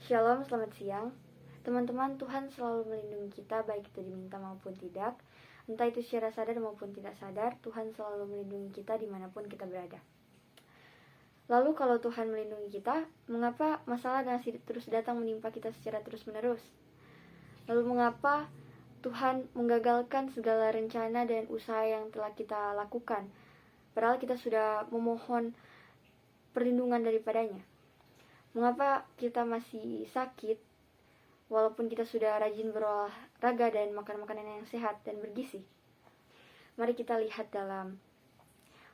Shalom, selamat siang. Teman-teman, Tuhan selalu melindungi kita baik itu diminta maupun tidak. Entah itu secara sadar maupun tidak sadar, Tuhan selalu melindungi kita dimanapun kita berada. Lalu kalau Tuhan melindungi kita, mengapa masalah masih terus datang menimpa kita secara terus-menerus? Lalu mengapa Tuhan menggagalkan segala rencana dan usaha yang telah kita lakukan? Padahal kita sudah memohon perlindungan daripadanya. Mengapa kita masih sakit walaupun kita sudah rajin berolahraga dan makan makanan yang sehat dan bergizi? Mari kita lihat dalam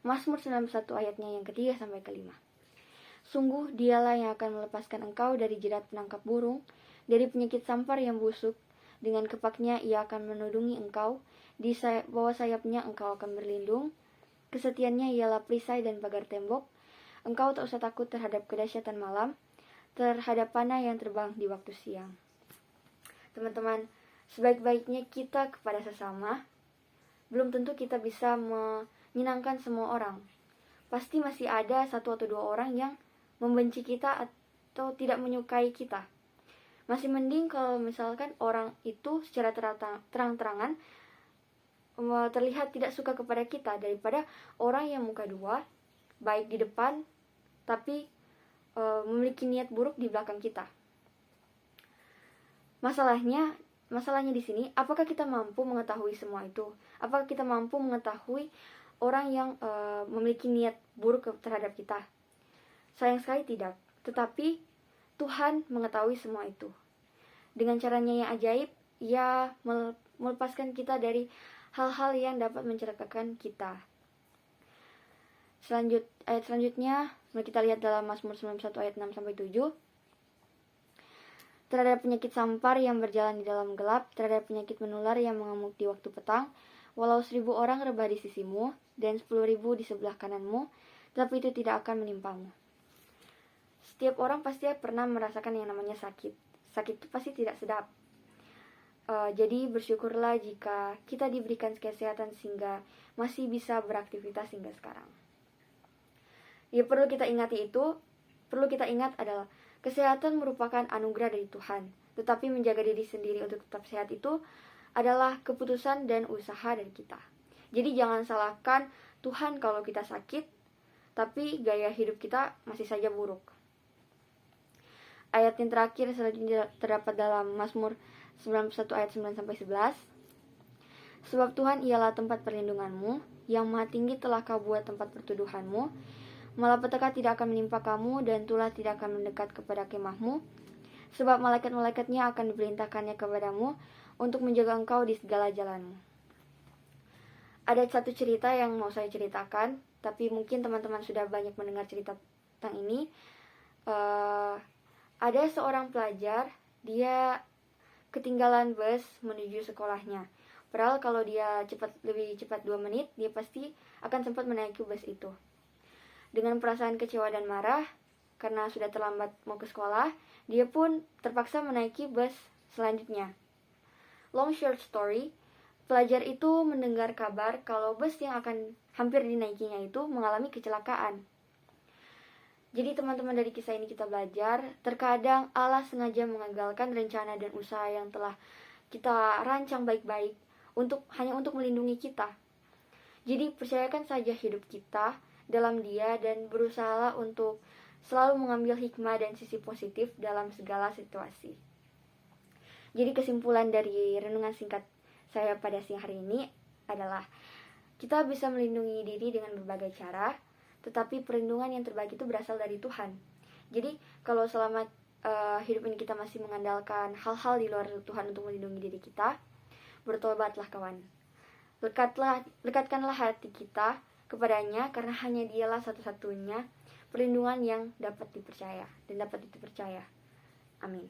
Mazmur 91 ayatnya yang ketiga sampai kelima. Sungguh dialah yang akan melepaskan engkau dari jerat penangkap burung, dari penyakit sampar yang busuk. Dengan kepaknya ia akan menudungi engkau, di bawah sayapnya engkau akan berlindung. Kesetiaannya ialah perisai dan pagar tembok. Engkau tak usah takut terhadap kedahsyatan malam, terhadap panah yang terbang di waktu siang. Teman-teman, sebaik-baiknya kita kepada sesama, belum tentu kita bisa menyenangkan semua orang. Pasti masih ada satu atau dua orang yang membenci kita atau tidak menyukai kita. Masih mending kalau misalkan orang itu secara terang-terangan terlihat tidak suka kepada kita, daripada orang yang muka dua, baik di depan tapi memiliki niat buruk di belakang kita. Masalahnya di sini, apakah kita mampu mengetahui semua itu? Apakah kita mampu mengetahui orang yang memiliki niat buruk terhadap kita? Sayang sekali tidak. Tetapi Tuhan mengetahui semua itu. Dengan caranya yang ajaib, Ia melepaskan kita dari hal-hal yang dapat mencelakakan kita. Ayat selanjutnya, mari kita lihat dalam Mazmur 91 ayat 6-7. Terhadap penyakit sampar yang berjalan di dalam gelap, terhadap penyakit menular yang mengamuk di waktu petang, walau 1.000 orang rebah di sisimu, dan 10.000 di sebelah kananmu, tetapi itu tidak akan menimpamu. Setiap orang pasti pernah merasakan yang namanya sakit. Sakit itu pasti tidak sedap. Jadi bersyukurlah jika kita diberikan kesehatan sehingga masih bisa beraktivitas hingga sekarang. Yang perlu kita ingat adalah kesehatan merupakan anugerah dari Tuhan. Tetapi menjaga diri sendiri untuk tetap sehat itu adalah keputusan dan usaha dari kita. Jadi jangan salahkan Tuhan kalau kita sakit, tapi gaya hidup kita masih saja buruk. Ayat yang terakhir selanjutnya terdapat dalam Mazmur 91 ayat 9-11. Sebab Tuhan ialah tempat perlindunganmu, yang maha tinggi telah kau buat tempat pertuduhanmu. Malapetaka tidak akan menimpa kamu, dan tulah tidak akan mendekat kepada kemahmu. Sebab malaikat-malaikatnya akan diperintahkannya kepadamu untuk menjaga engkau di segala jalanmu. Ada satu cerita yang mau saya ceritakan, tapi mungkin teman-teman sudah banyak mendengar cerita tentang ini. Ada seorang pelajar, dia ketinggalan bus menuju sekolahnya. Padahal kalau dia lebih cepat 2 menit, dia pasti akan sempat menaiki bus itu. Dengan perasaan kecewa dan marah, karena sudah terlambat mau ke sekolah, dia pun terpaksa menaiki bus selanjutnya. Long short story, pelajar itu mendengar kabar kalau bus yang akan hampir dinaikinya itu mengalami kecelakaan. Jadi teman-teman, dari kisah ini kita belajar, terkadang Allah sengaja mengagalkan rencana dan usaha yang telah kita rancang baik-baik hanya untuk melindungi kita. Jadi percayakan saja hidup kita dalam Dia dan berusahalah untuk selalu mengambil hikmah dan sisi positif dalam segala situasi. Jadi kesimpulan dari renungan singkat saya pada siang hari ini adalah kita bisa melindungi diri dengan berbagai cara, tetapi perlindungan yang terbaik itu berasal dari Tuhan. Jadi kalau selama hidup ini kita masih mengandalkan hal-hal di luar Tuhan untuk melindungi diri kita, bertobatlah kawan. Lekatkanlah hati kita kepadanya, karena hanya Dialah satu-satunya perlindungan yang dapat dipercaya dan dapat dipercaya. Amin.